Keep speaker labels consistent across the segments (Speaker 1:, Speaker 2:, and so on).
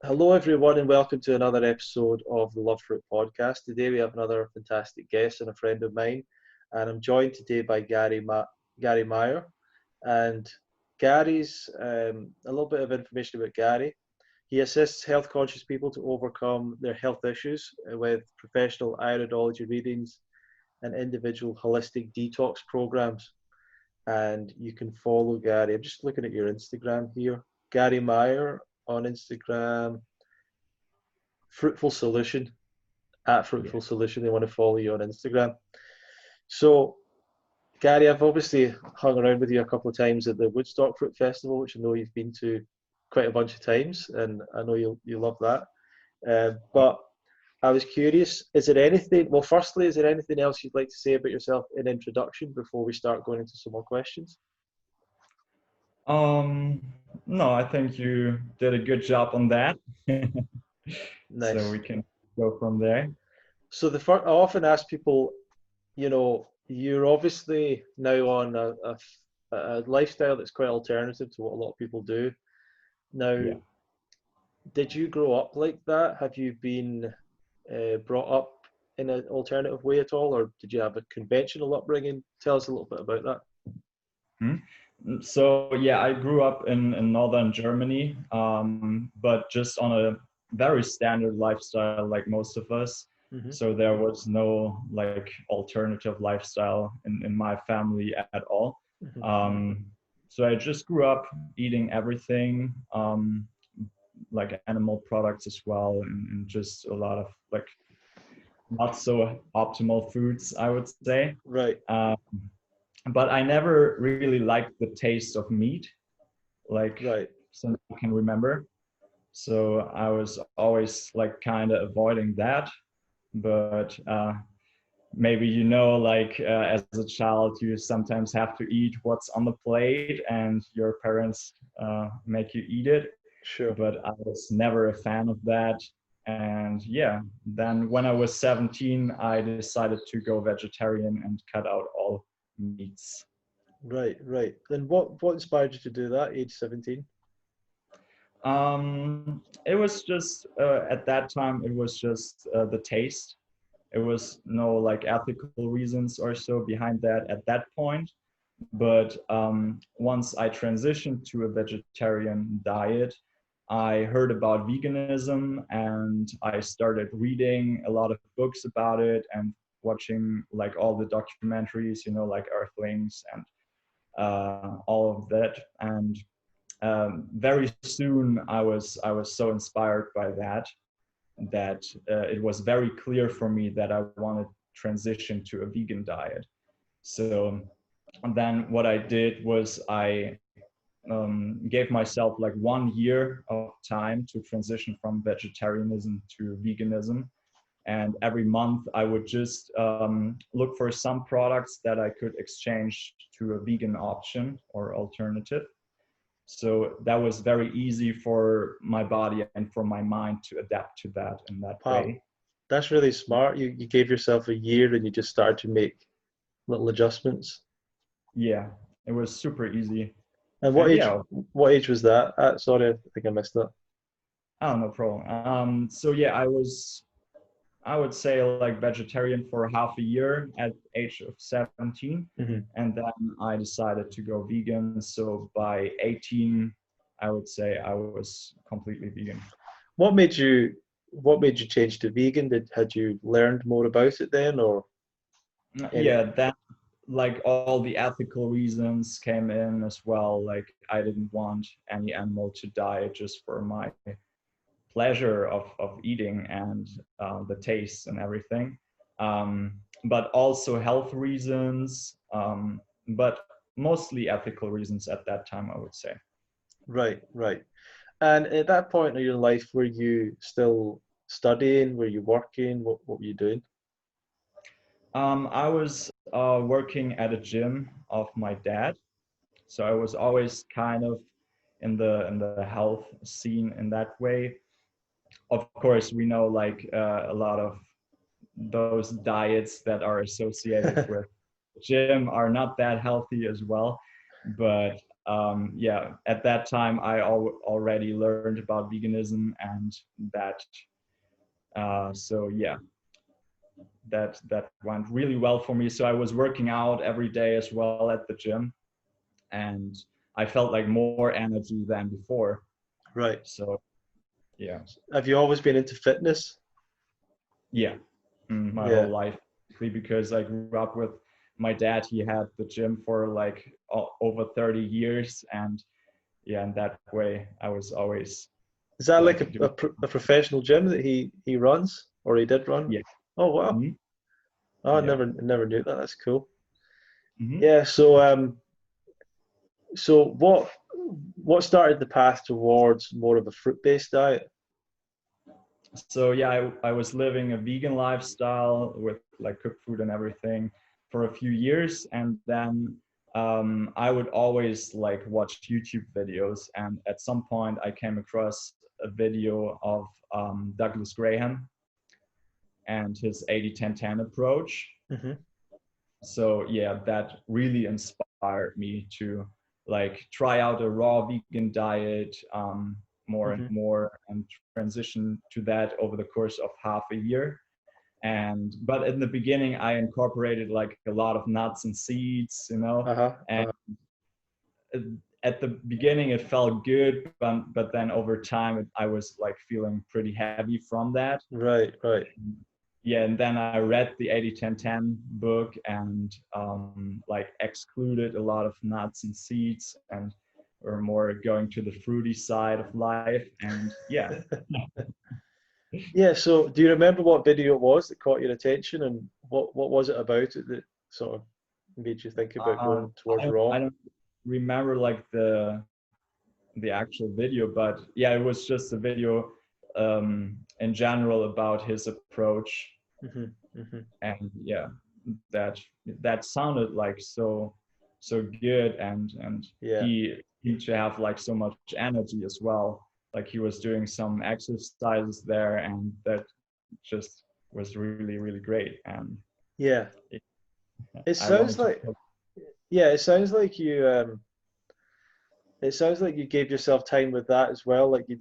Speaker 1: Hello, everyone, and welcome to another episode of the Love Fruit podcast. Today, we have another fantastic guest and a friend of mine, and I'm joined today by Gary Meyer. And Gary's a little bit of information about Gary. He assists health conscious people to overcome their health issues with professional iridology readings and individual holistic detox programs. And you can follow Gary. I'm just looking at your Instagram here. Gary Meyer on Instagram, Fruitful Solution, at
Speaker 2: Yeah.
Speaker 1: Fruitful Solution. They want to follow you on Instagram. So, Gary, I've obviously hung around with you a couple of times at the Woodstock Fruit Festival, which I know you've been to quite a bunch of times, and I know you love that. But I was curious, is there anything, well, firstly, is there anything else you'd like to say about yourself in introduction before we start going into some more questions?
Speaker 2: Um, no, I think you did a good job on that. So
Speaker 1: Nice.
Speaker 2: we can go from there.
Speaker 1: So I often ask people, you're obviously now on a lifestyle that's quite alternative to what a lot of people do. Now,
Speaker 2: Yeah.
Speaker 1: did you grow up like that? Have you been brought up in an alternative way at all, or did you have a conventional upbringing? Tell us a little bit about that.
Speaker 2: Hmm? So yeah, I grew up in northern Germany, but just on a very standard lifestyle like most of us.
Speaker 1: Hmm.
Speaker 2: So there was no like alternative lifestyle in my family at all.
Speaker 1: Hmm.
Speaker 2: Um, so I just grew up eating everything, like animal products as well, and just a lot of like not so optimal foods, I would say.
Speaker 1: Right,
Speaker 2: Uh, but I never really liked the taste of meat, like
Speaker 1: right.
Speaker 2: since I can remember. So I was always like kind of avoiding that. But maybe like as a child, you sometimes have to eat what's on the plate, and your parents make you eat it.
Speaker 1: Sure.
Speaker 2: But I was never a fan of that. And yeah, then when I was 17, I decided to go vegetarian and cut out all meats.
Speaker 1: Right, right. And what inspired you to do that, age 17?
Speaker 2: It was just at that time, it was just the taste. It was no like ethical reasons or so behind that at that point. But once I transitioned to a vegetarian diet, I heard about veganism and I started reading a lot of books about it and watching like all the documentaries, like Earthlings and all of that. And very soon I was so inspired by that it was very clear for me that I wanted to transition to a vegan diet. So and then what I did was I gave myself like 1 year of time to transition from vegetarianism to veganism. And every month I would just look for some products that I could exchange to a vegan option or alternative. So that was very easy for my body and for my mind to adapt to that in that
Speaker 1: Wow,
Speaker 2: way.
Speaker 1: that's really smart. You gave yourself a year and you just started to make little adjustments.
Speaker 2: Yeah, it was super easy.
Speaker 1: And
Speaker 2: And yeah,
Speaker 1: what age was that at? Sorry, I think I missed that.
Speaker 2: oh, no problem. So yeah, I would say like vegetarian for half a year at age of 17.
Speaker 1: Hmm.
Speaker 2: And then I decided to go vegan. So by 18, I would say I was completely vegan.
Speaker 1: What made you what made you change to vegan? Had you learned more about it then, or any?
Speaker 2: Yeah, that like all the ethical reasons came in as well. Like I didn't want any animal to die just for my pleasure of eating and the taste and everything. But also health reasons, but mostly ethical reasons at that time, I would say.
Speaker 1: Right, right. And at that point in your life, were you still studying? Were you working? What were you doing?
Speaker 2: I was working at a gym of my dad, so I was always kind of in the health scene in that way. Of course, we know like a lot of those diets that are associated with gym are not that healthy as well. But yeah, at that time I already learned about veganism, and that so yeah, that went really well for me. So I was working out every day as well at the gym, and I felt like more energy than before.
Speaker 1: Right.
Speaker 2: So yeah.
Speaker 1: Have you always been into fitness?
Speaker 2: Yeah, my
Speaker 1: Yeah.
Speaker 2: whole life, because I grew up with my dad. He had the gym for like over 30 years, and yeah, in that way I was always
Speaker 1: Is that like
Speaker 2: like doing,
Speaker 1: a professional gym that he runs or he did run?
Speaker 2: yeah.
Speaker 1: Oh wow.
Speaker 2: Mhm.
Speaker 1: Oh, I
Speaker 2: Yeah.
Speaker 1: never knew that. That's cool.
Speaker 2: Hmm.
Speaker 1: Yeah. So what started the path towards more of a fruit-based diet?
Speaker 2: So yeah, I was living a vegan lifestyle with like cooked food and everything for a few years, and then I would always like watch YouTube videos, and at some point I came across a video of Douglas Graham and his 80-10-10 approach.
Speaker 1: Hmm.
Speaker 2: So yeah, that really inspired me to like try out a raw vegan diet more and
Speaker 1: Hmm.
Speaker 2: more, and transition to that over the course of half a year. And but in the beginning I incorporated like a lot of nuts and seeds, you know.
Speaker 1: Uh-huh.
Speaker 2: And
Speaker 1: Uh-huh.
Speaker 2: at the beginning it felt good, but then over time I was like feeling pretty heavy from that.
Speaker 1: Right, right.
Speaker 2: Yeah, and then I read the 80-10-10 book, and like excluded a lot of nuts and seeds, and were more going to the fruity side of life. And yeah.
Speaker 1: Yeah, so do you remember what video it was that caught your attention and what was it about it that sort of made you think about going towards
Speaker 2: I
Speaker 1: raw?
Speaker 2: don't remember like the actual video, but yeah, it was just a video in general about his approach.
Speaker 1: Hmm. Hmm.
Speaker 2: And yeah, that that sounded like so good, and
Speaker 1: Yeah.
Speaker 2: he seemed to have like so much energy as well. Like he was doing some exercises there, and that just was really great. And
Speaker 1: Yeah. It
Speaker 2: I
Speaker 1: sounds
Speaker 2: wanted to
Speaker 1: like yeah, it sounds like it sounds like you gave yourself time with that as well. Like you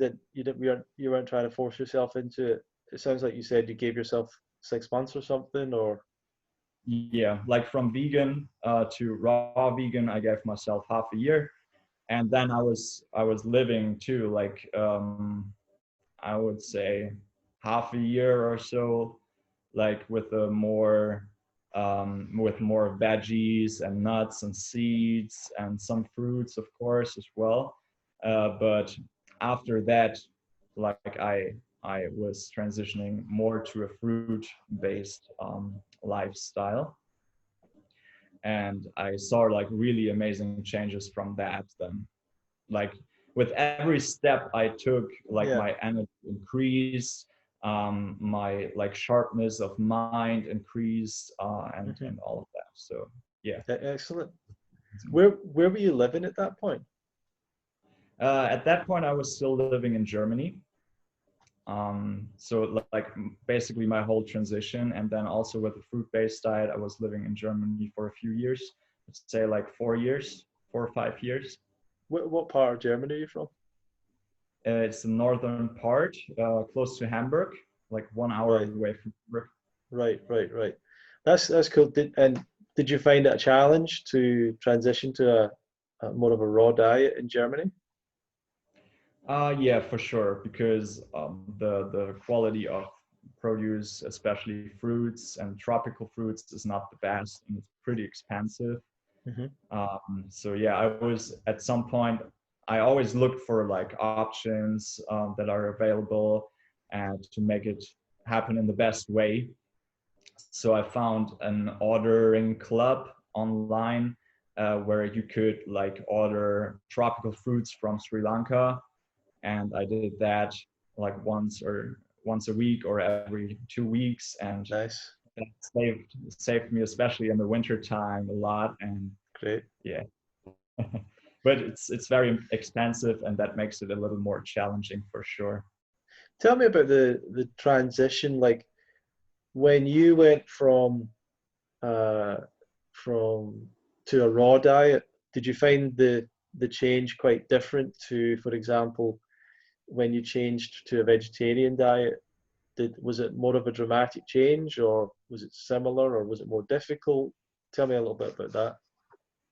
Speaker 1: weren't trying to force yourself into it. It sounds like you said you gave yourself 6 months or something or
Speaker 2: yeah, like from vegan to raw vegan, I gave myself half a year. And then I was living too, like I would say half a year or so, like with more veggies and nuts and seeds and some fruits, of course, as well. But after that, like I was transitioning more to a fruit-based lifestyle, and I saw like really amazing changes from that. Then, like with every step I took, like
Speaker 1: yeah.
Speaker 2: my energy increased, my like sharpness of mind increased,
Speaker 1: Hmm.
Speaker 2: and all of that. So yeah.
Speaker 1: Excellent. Where were you living at that point?
Speaker 2: At that point, I was still living in Germany. So like basically my whole transition, and then also with the fruit-based diet, I was living in Germany for a few years. Let's say like 4 years, 4 or 5 years.
Speaker 1: What part of Germany are you from?
Speaker 2: It's the northern part, close to Hamburg, like 1 hour
Speaker 1: Right,
Speaker 2: away from Hamburg.
Speaker 1: right. That's cool. Did you find it a challenge to transition to a more of a raw diet in Germany?
Speaker 2: Yeah, for sure, because the quality of produce, especially fruits and tropical fruits, is not the best, and it's pretty expensive.
Speaker 1: Hmm.
Speaker 2: So yeah, I was at some point, I always looked for like options that are available and to make it happen in the best way. So I found an ordering club online where you could like order tropical fruits from Sri Lanka, and I did that like once a week or every 2 weeks, and
Speaker 1: Nice,
Speaker 2: that saved me, especially in the winter time, a lot. And
Speaker 1: great.
Speaker 2: yeah, but it's very expensive, and that makes it a little more challenging for sure.
Speaker 1: Tell me about the transition, like when you went uh, from to a raw diet. Did you find the change quite different to, for example, when you changed to a vegetarian diet? Was it more of a dramatic change, or was it similar, or was it more difficult? Tell me a little bit about that.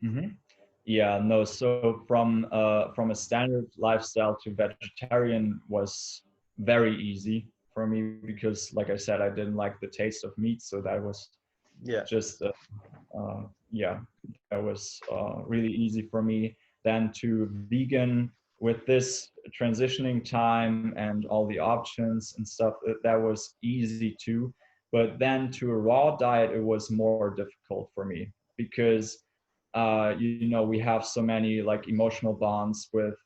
Speaker 2: Hmm. Yeah, no. So from a standard lifestyle to vegetarian was very easy for me because, like I said, I didn't like the taste of meat, so that was
Speaker 1: Yeah.
Speaker 2: just yeah, that was really easy for me. Then to vegan with this transitioning time and all the options and stuff, that was easy too. But then to a raw diet, it was more difficult for me because you know, we have so many like emotional bonds with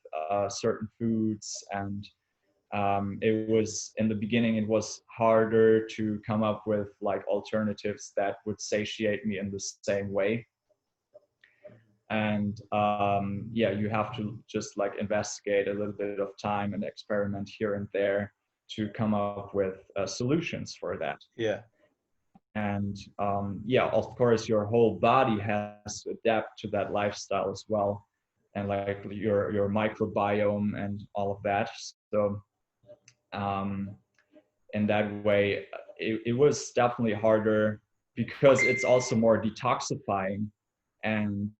Speaker 2: certain foods, and it was in the beginning it was harder to come up with like alternatives that would satiate me in the same way. And yeah, you have to just like investigate a little bit of time and experiment here and there to come up with solutions for that.
Speaker 1: Yeah.
Speaker 2: And yeah, of course your whole body has to adapt to that lifestyle as well, and like your microbiome and all of that. So um, in that way, it was definitely harder because it's also more detoxifying, and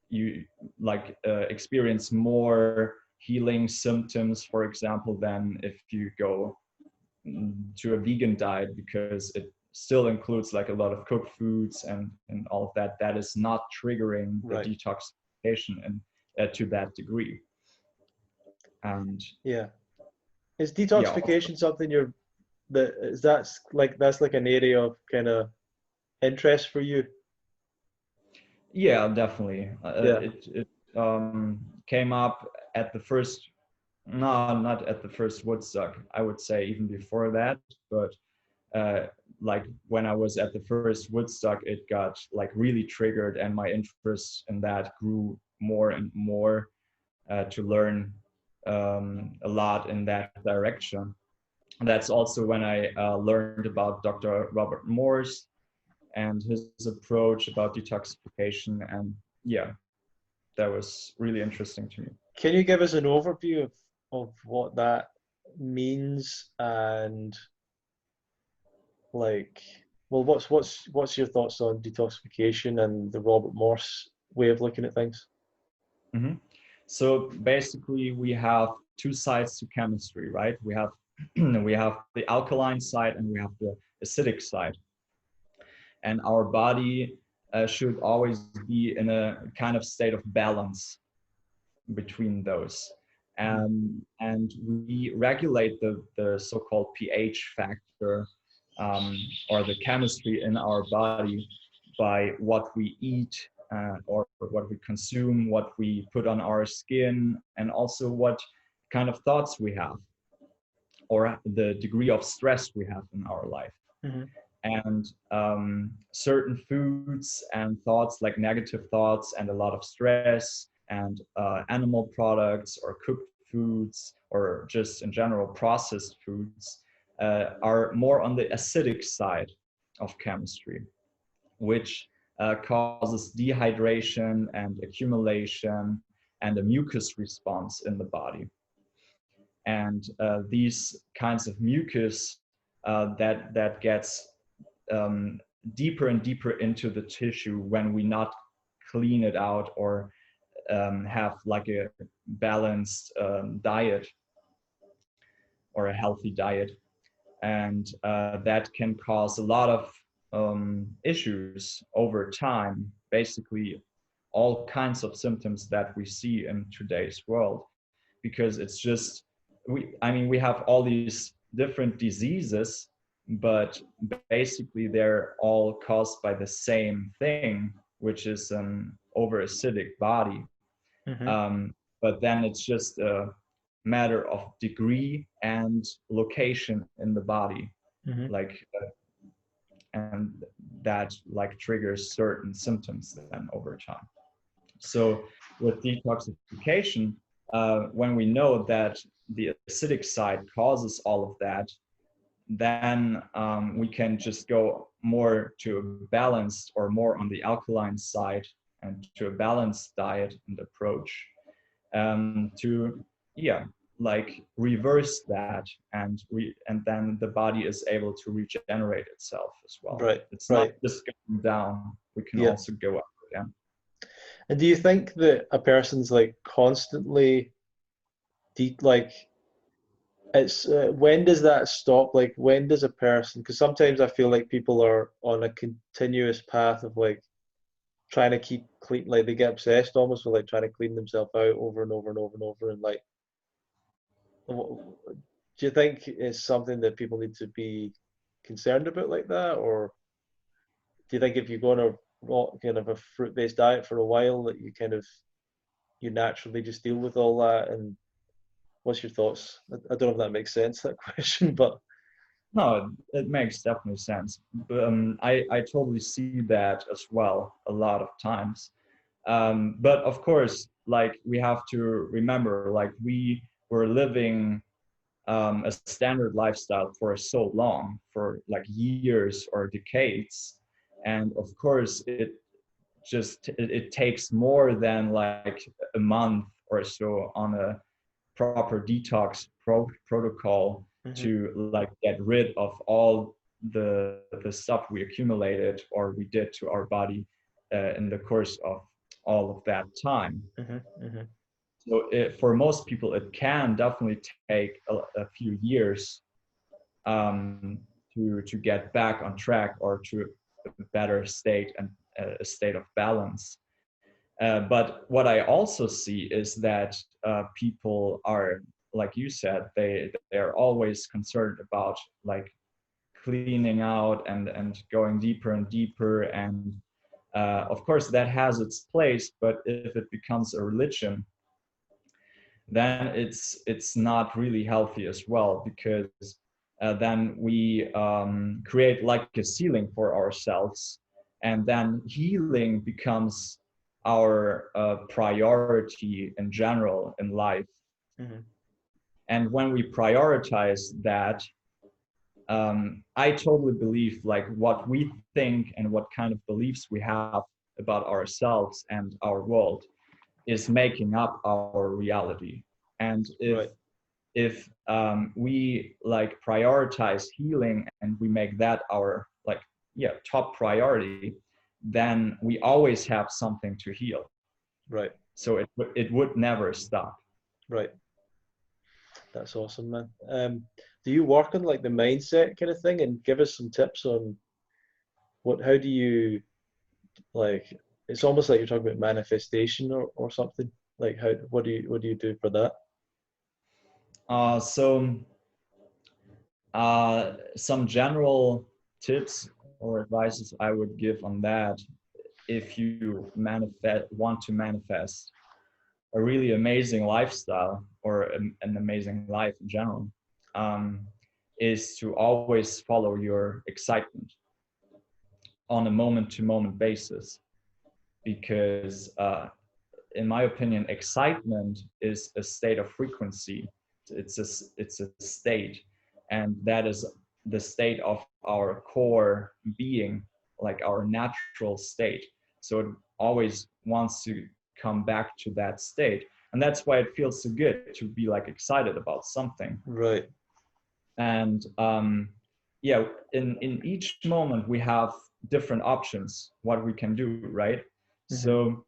Speaker 2: you like experience more healing symptoms, for example, than if you go to a vegan diet, because it still includes like a lot of cooked foods and all of that that is not triggering the
Speaker 1: Right.
Speaker 2: detoxification and to that degree. And
Speaker 1: Yeah. Is
Speaker 2: yeah,
Speaker 1: detoxification something that's like an area of kind of interest for you?
Speaker 2: yeah, definitely.
Speaker 1: Yeah.
Speaker 2: It came up at the first, no, not at the first Woodstock. I would say even before that, but uh, like when I was at the first Woodstock, it got like really triggered, and my interest in that grew more and more to learn a lot in that direction. That's also when I learned about Dr. Robert Morse and his approach about detoxification, and yeah, that was really interesting to me.
Speaker 1: Can you give us an overview of what that means, and like, well, what's your thoughts on detoxification and the Robert Morse way of looking at things?
Speaker 2: Mm-hmm. So basically, we have two sides to chemistry, right? We have we have the alkaline side and we have the acidic side, and our body should always be in a kind of state of balance between those.
Speaker 1: Mm-hmm.
Speaker 2: And we regulate the so-called pH factor, or the chemistry in our body by what we eat, or what we consume, what we put on our skin, and also what kind of thoughts we have, or the degree of stress we have in our life.
Speaker 1: Mm-hmm.
Speaker 2: And certain foods and thoughts, like negative thoughts and a lot of stress, and animal products or cooked foods, or just in general processed foods, are more on the acidic side of chemistry, which causes dehydration and accumulation and a mucus response in the body. And these kinds of mucus that gets um, deeper and deeper into the tissue when we not clean it out, or have like a balanced diet or a healthy diet. And that can cause a lot of issues over time, basically all kinds of symptoms that we see in today's world, because it's just, I mean, we have all these different diseases, but basically they're all caused by the same thing, which is an over acidic body.
Speaker 1: Mm-hmm.
Speaker 2: But then it's just a matter of degree and location in the body,
Speaker 1: Mm-hmm.
Speaker 2: like and that like triggers certain symptoms then over time. So with detoxification, when we know that the acidic side causes all of that, then we can just go more to a balanced, or more on the alkaline side, and to a balanced diet and approach. to like reverse that, and then the body is able to regenerate itself as well.
Speaker 1: Right,
Speaker 2: It's not
Speaker 1: right.
Speaker 2: just going down, we can
Speaker 1: Yeah.
Speaker 2: also go up again.
Speaker 1: And do you think that a person's like constantly like it's when does that stop? Like when does a person? Because sometimes I feel like people are on a continuous path of like trying to keep clean, like they get obsessed almost with like trying to clean themselves out over and over and over and over, and like, do you think it's something that people need to be concerned about like that, or do you think if you go on a kind of a fruit-based diet for a while that you kind of you naturally just deal with all that? And what's your thoughts? I don't know if that makes sense, that question, but
Speaker 2: No, it makes definitely sense. I totally see that as well a lot of times. But of course, like we have to remember, like we were living a standard lifestyle for so long, for like years or decades, and of course, it takes more than like a month or so on a proper detox protocol
Speaker 1: mm-hmm,
Speaker 2: to like get rid of all the stuff we accumulated or we did to our body in the course of all of that time.
Speaker 1: mm-hmm, mm-hmm.
Speaker 2: So for most people, it can definitely take a few years to get back on track or to a better state and a state of balance. But what I also see is that people are, like you said, they are always concerned about like cleaning out and going deeper and deeper. And of course, that has its place. But if it becomes a religion, then it's not really healthy as well, because then we create like a ceiling for ourselves, and then healing becomes our priority in general in life.
Speaker 1: Mm-hmm.
Speaker 2: And when we prioritize that, I totally believe like what we think and what kind of beliefs we have about ourselves and our world is making up our reality. And
Speaker 1: Right,
Speaker 2: if we like prioritize healing and we make that our like top priority, then we always have something to heal.
Speaker 1: right,
Speaker 2: So it would never stop.
Speaker 1: right. That's awesome, man. Do you work on like the mindset kind of thing and give us some tips on how do you like, it's almost like you're talking about manifestation or something. Like what do you do for that?
Speaker 2: So some general tips or advices I would give on that, if you want to manifest a really amazing lifestyle or an amazing life in general, um, is to always follow your excitement on a moment-to-moment basis. Because in my opinion, excitement is a state of frequency. It's a state, and that is the state of our core being, like our natural state. So it always wants to come back to that state, and that's why it feels so good to be like excited about something.
Speaker 1: Right.
Speaker 2: And yeah, in each moment we have different options what we can do, right?
Speaker 1: Mm-hmm.
Speaker 2: So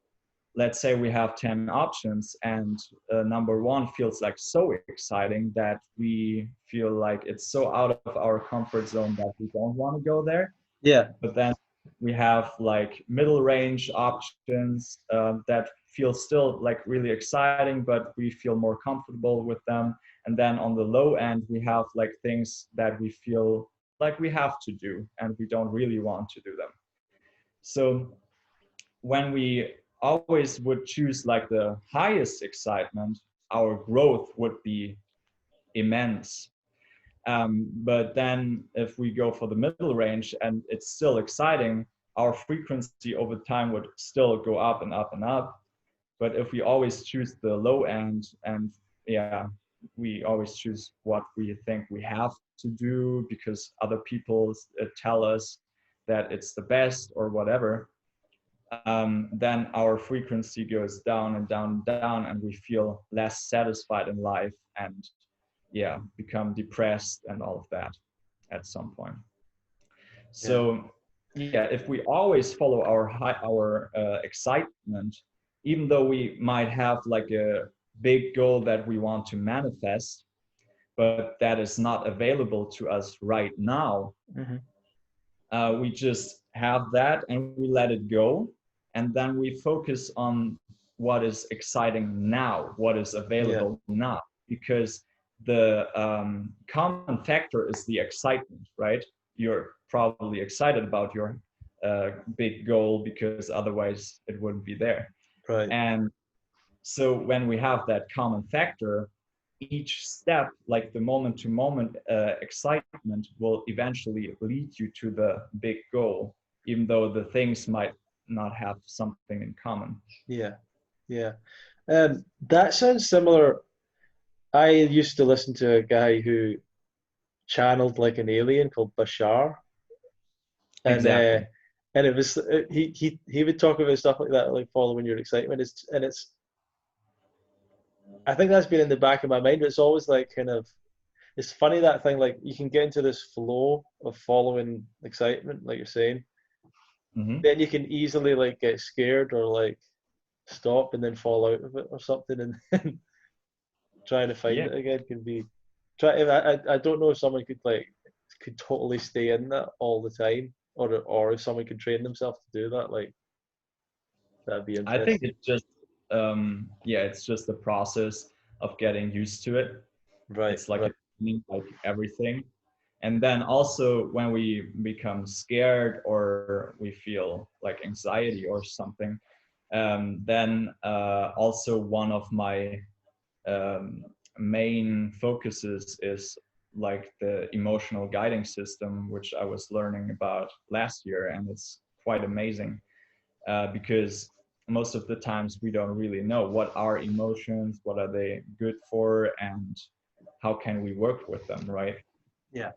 Speaker 2: let's say we have 10 options, and number one feels like so exciting that we feel like it's so out of our comfort zone that we don't want to go there.
Speaker 1: Yeah.
Speaker 2: But then we have like middle range options that feel still like really exciting, but we feel more comfortable with them. And then on the low end, we have like things that we feel like we have to do and we don't really want to do them. So when we always would choose like the highest excitement, our growth would be immense. But then if we go for the middle range and it's still exciting, our frequency over time would still go up and up and up. But if we always choose the low end, and yeah, we always choose what we think we have to do because other people tell us that it's the best or whatever, then our frequency goes down and down and down, and we feel less satisfied in life, and yeah, become depressed and all of that at some point. So yeah, if we always follow our excitement, even though we might have like a big goal that we want to manifest, but that is not available to us right now, we just have that and we let it go, and then we focus on what is exciting now, what is available now, because the common factor is the excitement, right? You're probably excited about your big goal because otherwise it wouldn't be there.
Speaker 1: Right.
Speaker 2: And so when we have that common factor, each step, like the moment to moment excitement, will eventually lead you to the big goal, even though the things might not have something in common.
Speaker 1: Yeah. Yeah. That sounds similar. I used to listen to a guy who channeled like an alien called Bashar, and uh,
Speaker 2: Exactly.
Speaker 1: and it was he would talk about stuff like that, like following your excitement. It's I think that's been in the back of my mind, but it's always like kind of it's funny that thing like you can get into this flow of following excitement, like you're saying,
Speaker 2: Mm-hmm.
Speaker 1: then you can easily like get scared or like stop and then fall out of it or something, and trying to find
Speaker 2: Yeah.
Speaker 1: it again can be try. I don't know if someone could totally stay in that all the time, or if someone could train themselves to do that. Like that'd be
Speaker 2: I think
Speaker 1: interesting.
Speaker 2: it's just, yeah, it's just the process of getting used to it.
Speaker 1: Right,
Speaker 2: It's like
Speaker 1: right.
Speaker 2: a like everything. And then also when we become scared or we feel like anxiety or something, then also one of my um, main focuses is like the emotional guiding system, which I was learning about last year, and it's quite amazing because most of the times we don't really know what are emotions, what are they good for, and how can we work with them, right?
Speaker 1: Yeah.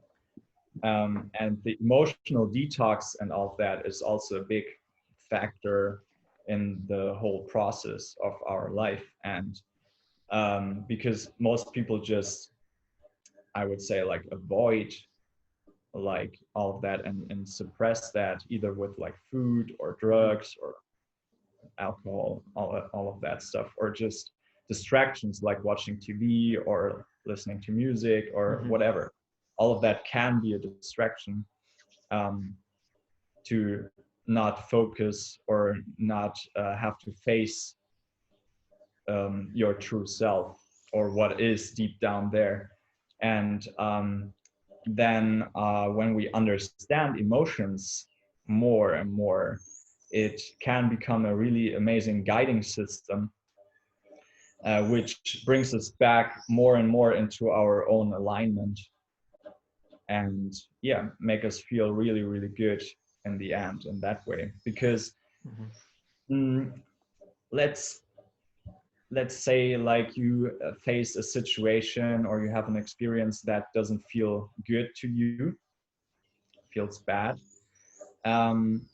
Speaker 2: And the emotional detox and all of that is also a big factor in the whole process of our life. And because most people just, I would say, like avoid like all of that and suppress that either with like food or
Speaker 1: Hmm.
Speaker 2: drugs or alcohol, all of that stuff, or just distractions like watching TV or listening to music or
Speaker 1: Hmm.
Speaker 2: whatever. All of that can be a distraction um, to not focus or not have to face your true self or what is deep down there. And then when we understand emotions more and more, it can become a really amazing guiding system, which brings us back more and more into our own alignment and yeah, make us feel really, really good in the end in that way. Because
Speaker 1: Hmm.
Speaker 2: mm, let's let's say like you face a situation or you have an experience that doesn't feel good to you, feels bad, um,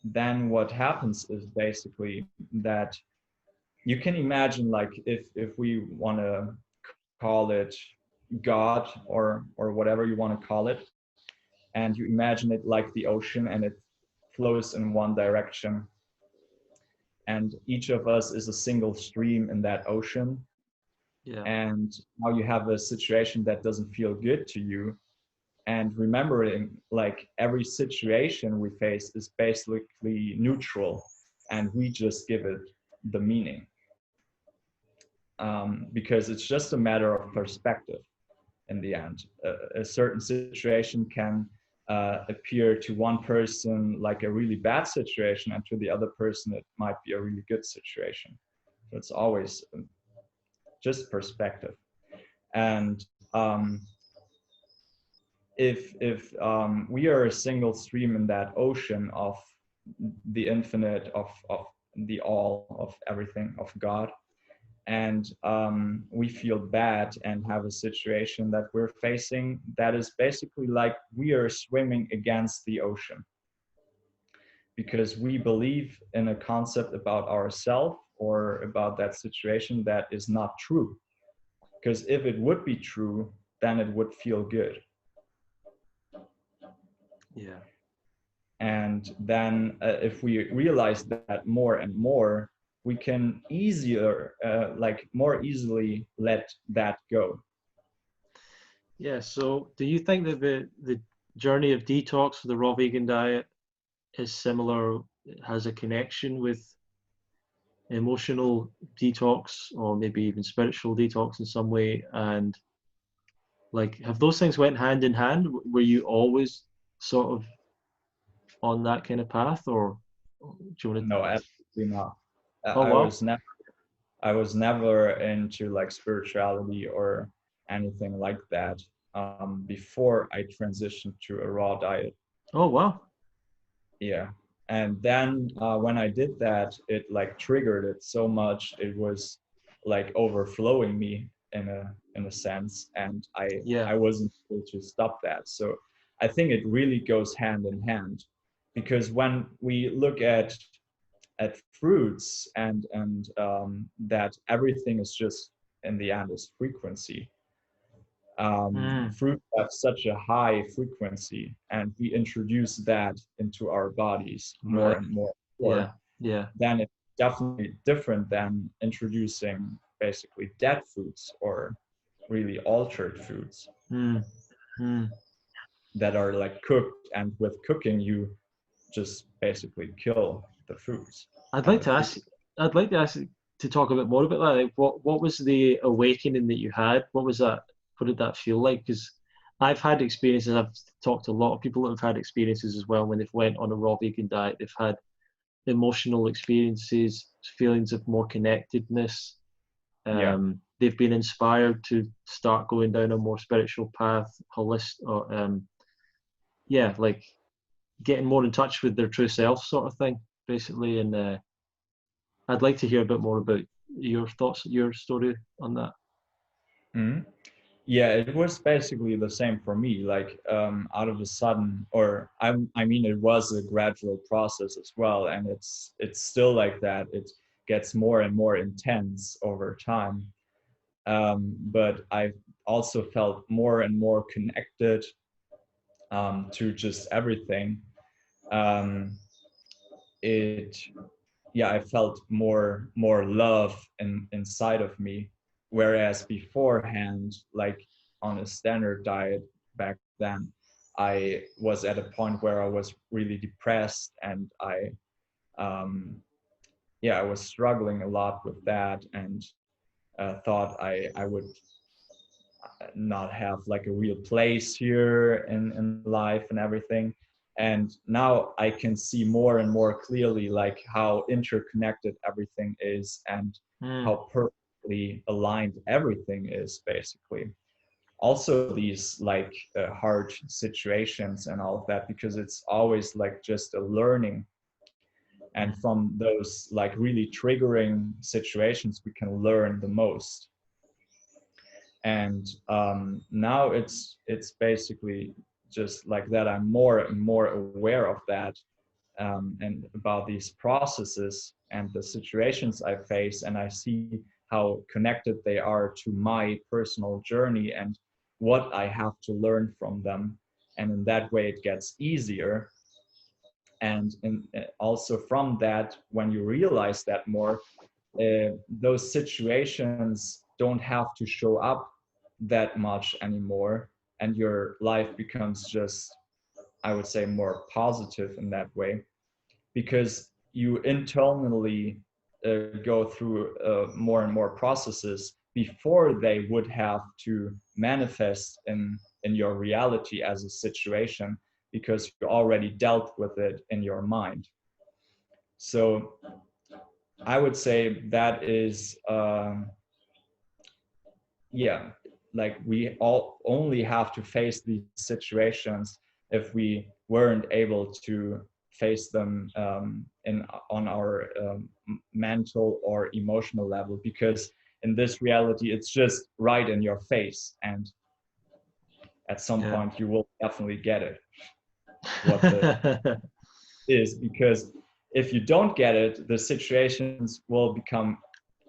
Speaker 2: then what happens is basically that you can imagine like if we want to call it God or whatever you want to call it, and you imagine it like the ocean and it flows in one direction, and each of us is a single stream in that ocean,
Speaker 1: Yeah.
Speaker 2: and now you have a situation that doesn't feel good to you, and remembering like every situation we face is basically neutral and we just give it the meaning, because it's just a matter of perspective in the end. A certain situation can appear to one person like a really bad situation, and to the other person it might be a really good situation. So it's always just perspective. And if we are a single stream in that ocean of the infinite, of the all, of everything, of God, and we feel bad and have a situation that we're facing that is basically like we are swimming against the ocean, because we believe in a concept about ourselves or about that situation that is not true. Because if it would be true, then it would feel good.
Speaker 1: Yeah.
Speaker 2: And then if we realize that more and more, we can more easily let that go.
Speaker 1: Yeah. So, do you think that the journey of detox for the raw vegan diet is similar, has a connection with emotional detox or maybe even spiritual detox in some way? And like, have those things went hand in hand? Were you always sort of on that kind of path, or do you want to?
Speaker 2: No, absolutely not.
Speaker 1: Oh
Speaker 2: I
Speaker 1: wow.
Speaker 2: was never I was never into like spirituality or anything like that before I transitioned to a raw diet.
Speaker 1: Oh wow.
Speaker 2: Yeah. And then when I did that, it like triggered it so much. It was like overflowing me in a sense, and
Speaker 1: Yeah.
Speaker 2: I wasn't able to stop that. So I think it really goes hand in hand, because when we look at fruits and that everything is just in the end is frequency.
Speaker 1: Mm,
Speaker 2: Fruits have such a high frequency, and we introduce that into our bodies more
Speaker 1: right.
Speaker 2: and more,
Speaker 1: Yeah. Yeah.
Speaker 2: then it's definitely different than introducing basically dead foods or really altered foods
Speaker 1: Mm, mm.
Speaker 2: that are like cooked, and with cooking you just basically kill the foods
Speaker 1: I'd
Speaker 2: and
Speaker 1: like
Speaker 2: the
Speaker 1: to
Speaker 2: food.
Speaker 1: ask. I'd like to ask you to talk a bit more about that. Like, what was the awakening that you had? What was that? What did that feel like? Because I've had experiences. I've talked to a lot of people that have had experiences as well when they've went on a raw vegan diet. They've had emotional experiences, feelings of more connectedness.
Speaker 2: Yeah.
Speaker 1: They've been inspired to start going down a more spiritual path, holistic, or yeah, like getting more in touch with their true self, sort of thing, basically. And I'd like to hear a bit more about your thoughts, your story on that.
Speaker 2: Mhm. Yeah, it was basically the same for me. Like out of a sudden, or I mean, it was a gradual process as well, and it's still like that. It gets more and more intense over time. But I also felt more and more connected to just everything. Um, it Yeah, I felt more love inside of me, whereas beforehand, like on a standard diet back then, I was at a point where I was really depressed, and um, yeah, I was struggling a lot with that, and thought I would not have like a real place here in life and everything. And now I can see more and more clearly like how interconnected everything is, and
Speaker 1: Mm,
Speaker 2: how perfectly aligned everything is basically. Also these like hard situations and all of that, because it's always like just a learning, and
Speaker 1: mm,
Speaker 2: from those like really triggering situations we can learn the most. And now it's basically just like that. I'm more and more aware of that, and about these processes and the situations I face, and I see how connected they are to my personal journey and what I have to learn from them. And in that way it gets easier. And also from that, when you realize that more, those situations don't have to show up that much anymore, and your life becomes just, I would say, more positive in that way, because you internally go through more and more processes before they would have to manifest in your reality as a situation, because you already dealt with it in your mind. So I would say that is yeah, like we all only have to face these situations if we weren't able to face them in on our mental or emotional level, because in this reality it's just right in your face, and at some
Speaker 1: yeah.
Speaker 2: point you will definitely get it, what the is, because if you don't get it, the situations will become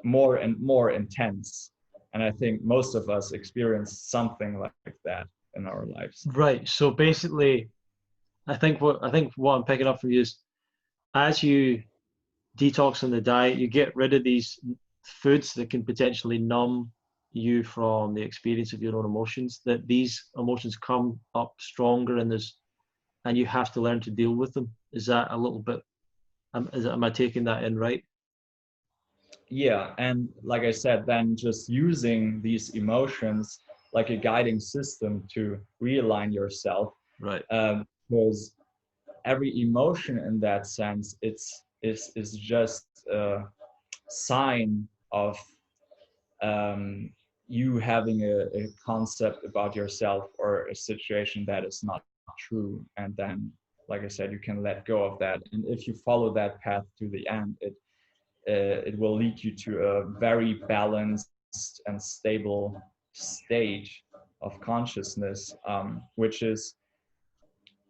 Speaker 2: more and more intense. And I think most of us experience something like that in our lives.
Speaker 1: Right. So basically, I think what I'm picking up from you is as you detox on the diet, you get rid of these foods that can potentially numb you from the experience of your own emotions, that these emotions come up stronger and you have to learn to deal with them. Is that a little bit, am I taking that in right?
Speaker 2: Yeah, and like I said, then just using these emotions like a guiding system to realign yourself,
Speaker 1: Right.
Speaker 2: because every emotion in that sense, is just a sign of um, you having a concept about yourself or a situation that is not true. And then, like I said, you can let go of that. And if you follow that path to the end, it will lead you to a very balanced and stable state of consciousness, which is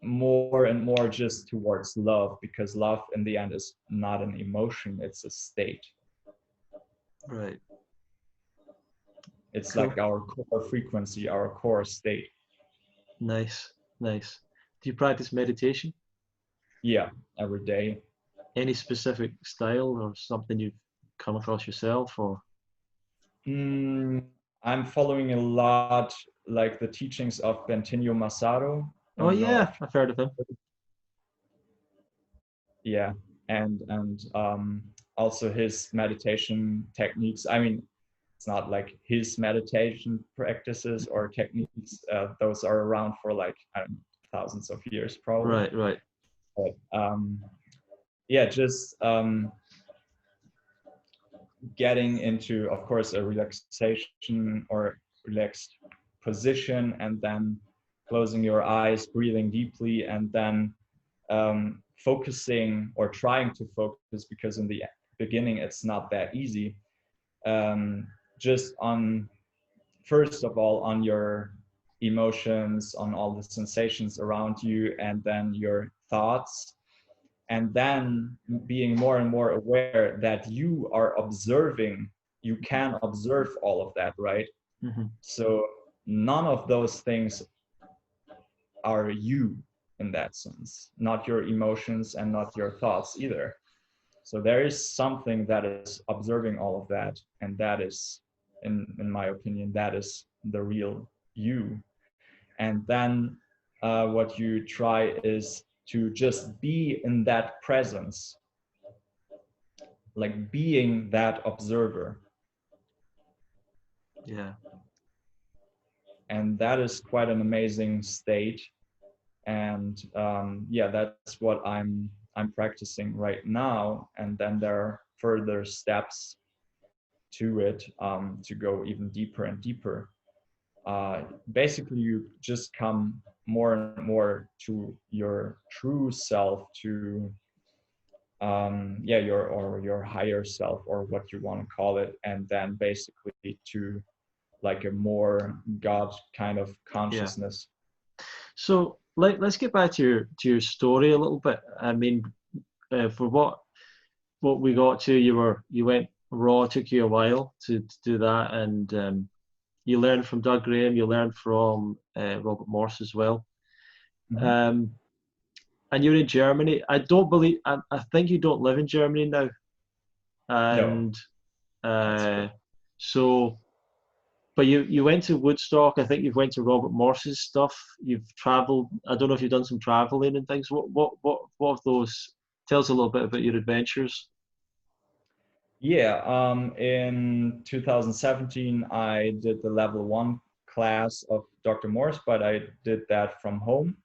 Speaker 2: more and more just towards love, because love in the end is not an emotion, it's a state.
Speaker 1: Right.
Speaker 2: It's
Speaker 1: Cool.
Speaker 2: like our core frequency, our core state.
Speaker 1: Nice. Nice. Do you practice meditation?
Speaker 2: Yeah, every day.
Speaker 1: Any specific style or something you've come across yourself or?
Speaker 2: Mm, I'm following a lot like the teachings of Bentinho Massaro. I
Speaker 1: Oh
Speaker 2: don't know
Speaker 1: yeah,
Speaker 2: if,
Speaker 1: I've heard of him.
Speaker 2: yeah, and also his meditation techniques. I mean, it's not like his meditation practices or techniques. Those are around for like, I don't know, thousands of years probably.
Speaker 1: Right, right.
Speaker 2: But yeah, just getting into, of course, a relaxation or relaxed position, and then closing your eyes, breathing deeply, and then focusing or trying to focus, because in the beginning it's not that easy, just on, first of all, on your emotions, on all the sensations around you, and then your thoughts, and then being more and more aware that you are observing, you can observe all of that, right?
Speaker 1: Hmm.
Speaker 2: So none of those things are you in that sense, not your emotions and not your thoughts either. So there is something that is observing all of that, and that is, in my opinion, that is the real you. And then what you try is to just be in that presence, like being that observer.
Speaker 1: Yeah.
Speaker 2: And that is quite an amazing state. And yeah, that's what I'm practicing right now. And then there are further steps to it, to go even deeper and deeper. Basically, you just come more and more to your true self, to yeah, your higher self, or what you want to call it, and then basically to like a more God kind of
Speaker 1: Yeah.
Speaker 2: consciousness.
Speaker 1: So let's get back to your story a little bit. I mean, for what we got to, you went raw. It took you a while to do that, and you learned from Doug Graham. You learned from Robert Morse as well.
Speaker 2: Mm-hmm.
Speaker 1: Um, and you're in Germany. I don't believe. I think you don't live in Germany now.
Speaker 2: No,
Speaker 1: And
Speaker 2: that's
Speaker 1: uh,
Speaker 2: correct.
Speaker 1: so, but you went to Woodstock. I think you've went to Robert Morse's stuff. You've traveled. I don't know if you've done some traveling and things. What of those? Tell us a little bit about your adventures.
Speaker 2: Yeah, in 2017, I did the level 1 class of Dr. Morse, but I did that from home.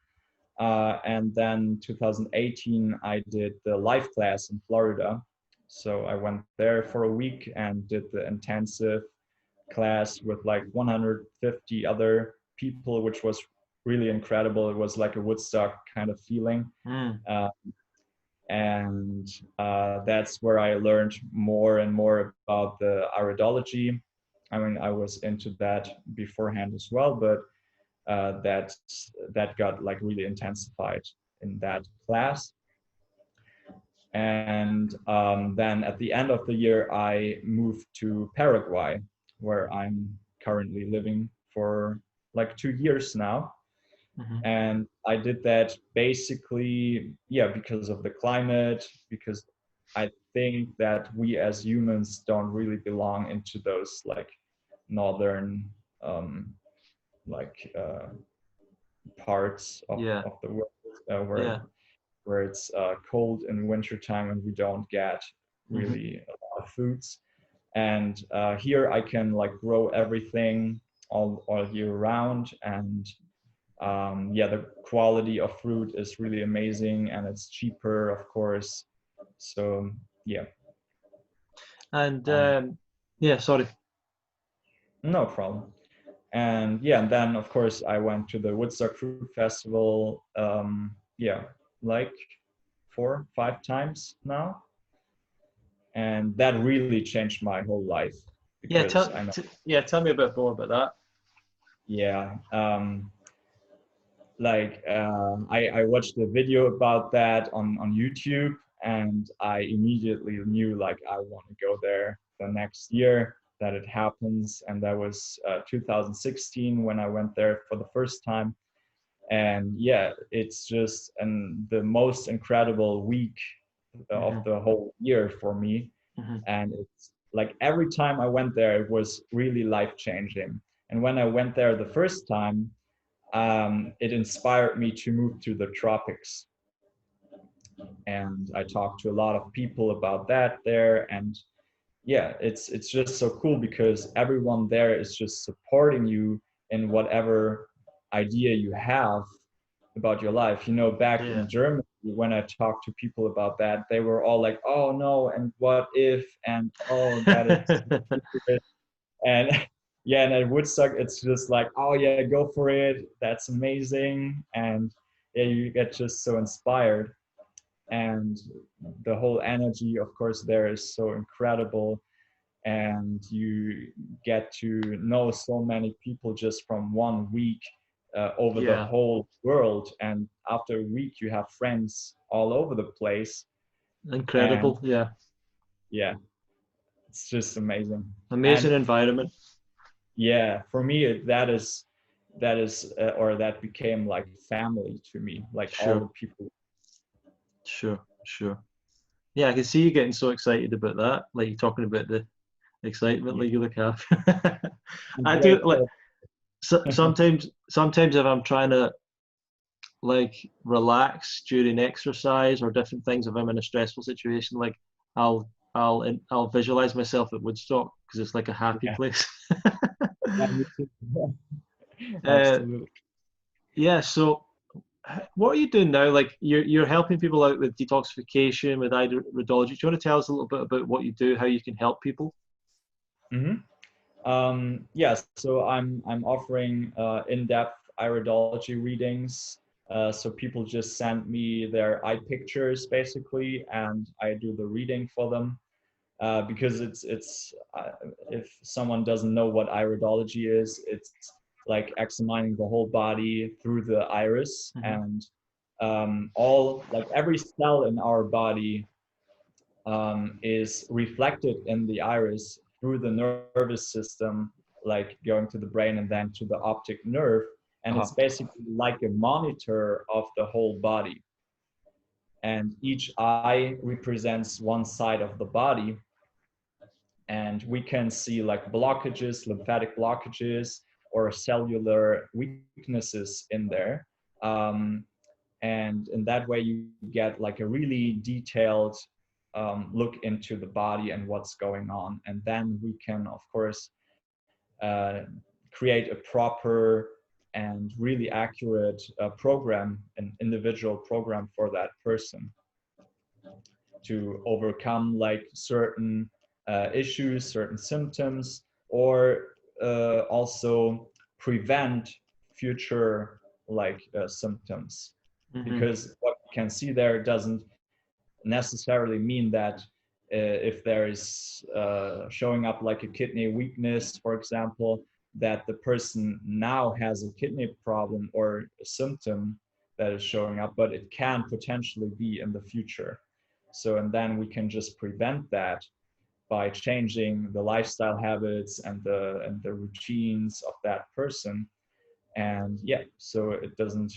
Speaker 2: And then 2018, I did the live class in Florida. So I went there for a week and did the intensive class with like 150 other people, which was really incredible. It was like a Woodstock kind of feeling.
Speaker 1: Mm,
Speaker 2: Uh, and that's where I learned more and more about the iridology. I mean, I was into that beforehand as well, but that got like really intensified in that class. And then at the end of the year, I moved to Paraguay, where I'm currently living for like 2 years now.
Speaker 1: Mm-hmm.
Speaker 2: And I did that basically, yeah, because of the climate, because I think that we as humans don't really belong into those like northern um, like parts
Speaker 1: Yeah,
Speaker 2: of the world
Speaker 1: yeah.
Speaker 2: where it's cold in wintertime and we don't get
Speaker 1: Mm-hmm.
Speaker 2: really a lot of foods. And here I can like grow everything all year round. And yeah, the quality of fruit is really amazing and it's cheaper, of course. So yeah,
Speaker 1: And
Speaker 2: um,
Speaker 1: yeah, sorry.
Speaker 2: no problem. And yeah, and then of course I went to the Woodstock Fruit Festival. Yeah, like 4, 5 times now, and that really changed my whole life
Speaker 1: Yeah,
Speaker 2: because I know,
Speaker 1: yeah, tell me a bit more about that.
Speaker 2: yeah, I watched a video about that on YouTube, and I immediately knew like I want to go there the next year that it happens, and that was 2016 when I went there for the first time. And yeah, it's just the most incredible week of
Speaker 1: Mm-hmm.
Speaker 2: the whole year for me.
Speaker 1: Mm-hmm.
Speaker 2: And it's like every time I went there, it was really life changing. And when I went there the first time, it inspired me to move to the tropics. And I talked to a lot of people about that there. And yeah, it's just so cool because everyone there is just supporting you in whatever idea you have about your life. You know, back
Speaker 1: Yeah.
Speaker 2: in Germany, when I talked to people about that, they were all like, "Oh no, and what if?" and "Oh, that is stupid." And yeah, and at Woodstock, it's just like, "Oh yeah, go for it. That's amazing." And yeah, you get just so inspired, and the whole energy, of course, there is so incredible, and you get to know so many people just from one week over the
Speaker 1: Yeah,
Speaker 2: whole world. And after a week, you have friends all over the place. And
Speaker 1: incredible. Yeah,
Speaker 2: yeah, it's just amazing.
Speaker 1: amazing
Speaker 2: And
Speaker 1: environment.
Speaker 2: yeah, for me, or that became like family to me, like all
Speaker 1: Sure,
Speaker 2: the people.
Speaker 1: sure, sure. Yeah, I can see you getting so excited about that. Like you're talking about the excitement,
Speaker 2: Yeah,
Speaker 1: like you look happy.
Speaker 2: I'm
Speaker 1: I do like
Speaker 2: grateful.
Speaker 1: sometimes if I'm trying to like relax during exercise or different things, if I'm in a stressful situation, like I'll visualize myself at Woodstock because it's like a happy
Speaker 2: Yeah,
Speaker 1: place.
Speaker 2: yeah, me too.
Speaker 1: uh,
Speaker 2: Absolutely.
Speaker 1: yeah. So, what are you doing now? Like you're helping people out with detoxification, with iridology. Do you want to tell us a little bit about what you do, how you can help people?
Speaker 2: Hmm. Yes, so I'm offering in-depth iridology readings. So people just send me their eye pictures basically, and I do the reading for them. Because it's if someone doesn't know what iridology is, it's like examining the whole body through the iris,
Speaker 1: Hmm.
Speaker 2: and all like every cell in our body is reflected in the iris through the nervous system, like going to the brain and then to the optic nerve. And
Speaker 1: Uh-huh.
Speaker 2: it's basically like a monitor of the whole body. And each eye represents one side of the body. And we can see like blockages, lymphatic blockages, or cellular weaknesses in there. Um, and in that way you get like a really detailed look into the body and what's going on, and then we can of course uh, create a proper and really accurate program, an individual program for that person to overcome like certain issues, certain symptoms, or also prevent future like symptoms.
Speaker 1: Hmm.
Speaker 2: Because what you can see there doesn't necessarily mean that if there is showing up like a kidney weakness, for example, that the person now has a kidney problem or a symptom that is showing up, but it can potentially be in the future. So, and then we can just prevent that by changing the lifestyle habits and the routines of that person. And yeah, so it doesn't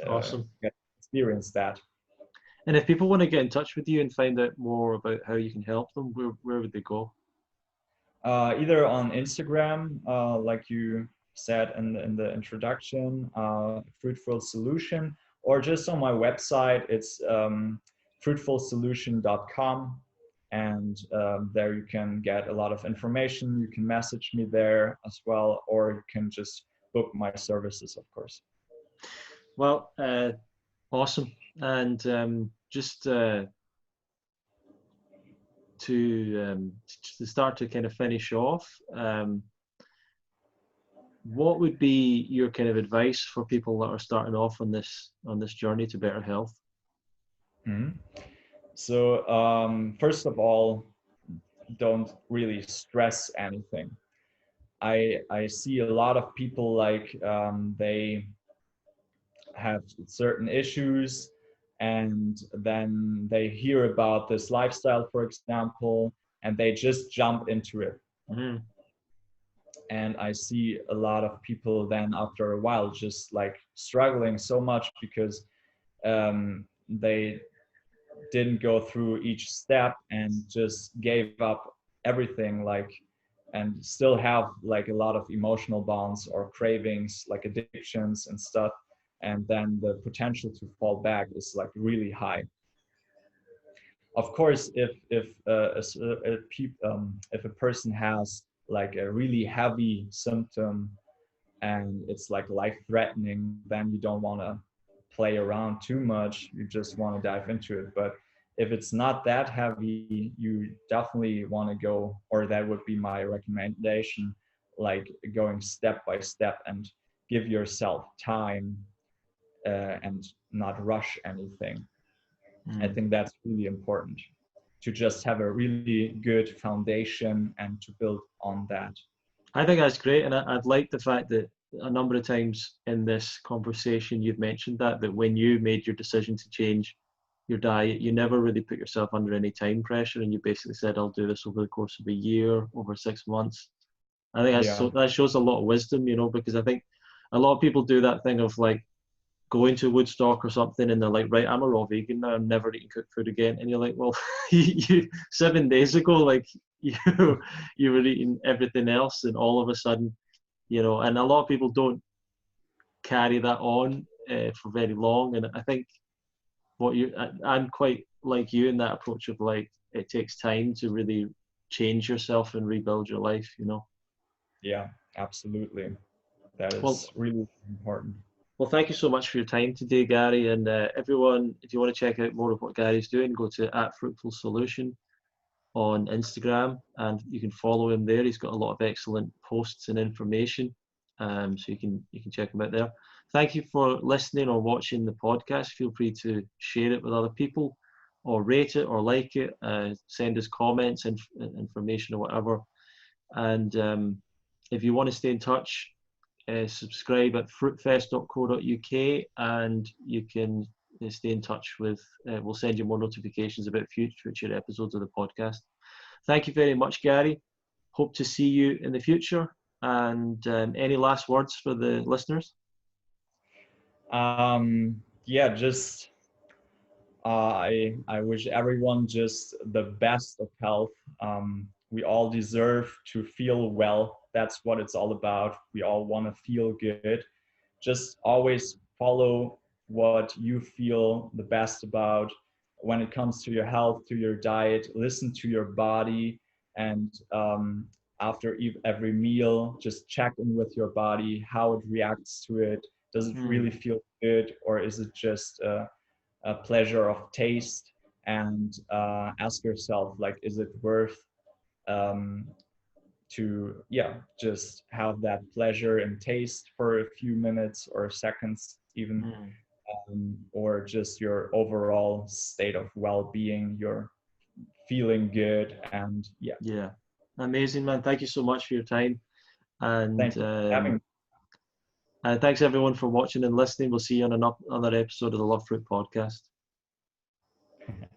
Speaker 1: Awesome.
Speaker 2: get experience that.
Speaker 1: And if people want to get in touch with you and find out more about how you can help them, where would they go?
Speaker 2: Either on Instagram, like you said in the introduction, Fruitful Solution, or just on my website. It's fruitfulsolution.com, and there you can get a lot of information. You can message me there as well, or you can just book my services, of course.
Speaker 1: Well, awesome. And just to start to kind of finish off, what would be your kind of advice for people that are starting off on this journey to better health?
Speaker 2: Mhm. So first of all, don't really stress anything. I see a lot of people like they have certain issues, and then they hear about this lifestyle, for example, and they just jump into it.
Speaker 1: Mm.
Speaker 2: And I see a lot of people then after a while just like struggling so much because they didn't go through each step and just gave up everything, like, and still have like a lot of emotional bonds or cravings like addictions and stuff, and then the potential to fall back is like really high. Of course, if a person has like a really heavy symptom and it's like life threatening, then you don't want to play around too much. You just want to dive into it. But if it's not that heavy, you definitely want to go, or that would be my recommendation, like going step by step and give yourself time and not rush anything. I
Speaker 1: Mm.
Speaker 2: think that's really important to just have a really good foundation and to build on that.
Speaker 1: I think that's great, and I'd like the fact that a number of times in this conversation you've mentioned that when you made your decision to change your diet, you never really put yourself under any time pressure, and you basically said, "I'll do this over the course of a year, over 6 months." I think
Speaker 2: Yeah.
Speaker 1: that shows a lot of wisdom, because I think a lot of people do that thing of like going to Woodstock or something, and they're like, right, I'm a raw vegan now, I'm never eating cooked food again. And you're like, well, you 7 days ago, like you you were eating everything else, and all of a sudden, and a lot of people don't carry that on for very long. And I think I'm quite like you in that approach of like it takes time to really change yourself and rebuild your life.
Speaker 2: Yeah, absolutely. That
Speaker 1: Well,
Speaker 2: is really important.
Speaker 1: Well, thank you so much for your time today, Gary. And everyone, if you want to check out more of what Gary's doing, go to @fruitfulsolution on Instagram, and you can follow him there. He's got a lot of excellent posts and information, so you can check him out there. Thank you for listening or watching the podcast. Feel free to share it with other people, or rate it, or like it. Send us comments and information or whatever. And if you want to stay in touch, subscribe at fruitfest.co.uk, and you can stay in touch with, we'll send you more notifications about future episodes of the podcast. Thank you very much, Gary. Hope to see you in the future. And any last words for the listeners?
Speaker 2: Yeah, just I wish everyone just the best of health. We all deserve to feel well. That's what it's all about. We all want to feel good. Just always follow what you feel the best about when it comes to your health, to your diet. Listen to your body, and after every meal, just check in with your body, how it reacts to it. Does it
Speaker 1: Hmm.
Speaker 2: really feel good, or is it just a pleasure of taste? And ask yourself, like, is it worth um, to, yeah, just have that pleasure and taste for a few minutes or seconds even,
Speaker 1: Hmm.
Speaker 2: or just your overall state of well-being, you're feeling good. And yeah,
Speaker 1: Yeah. Amazing, man. Thank you so much for your time. And
Speaker 2: thank you for having
Speaker 1: thanks everyone for watching and listening. We'll see you on another episode of the Love Fruit podcast.
Speaker 2: me.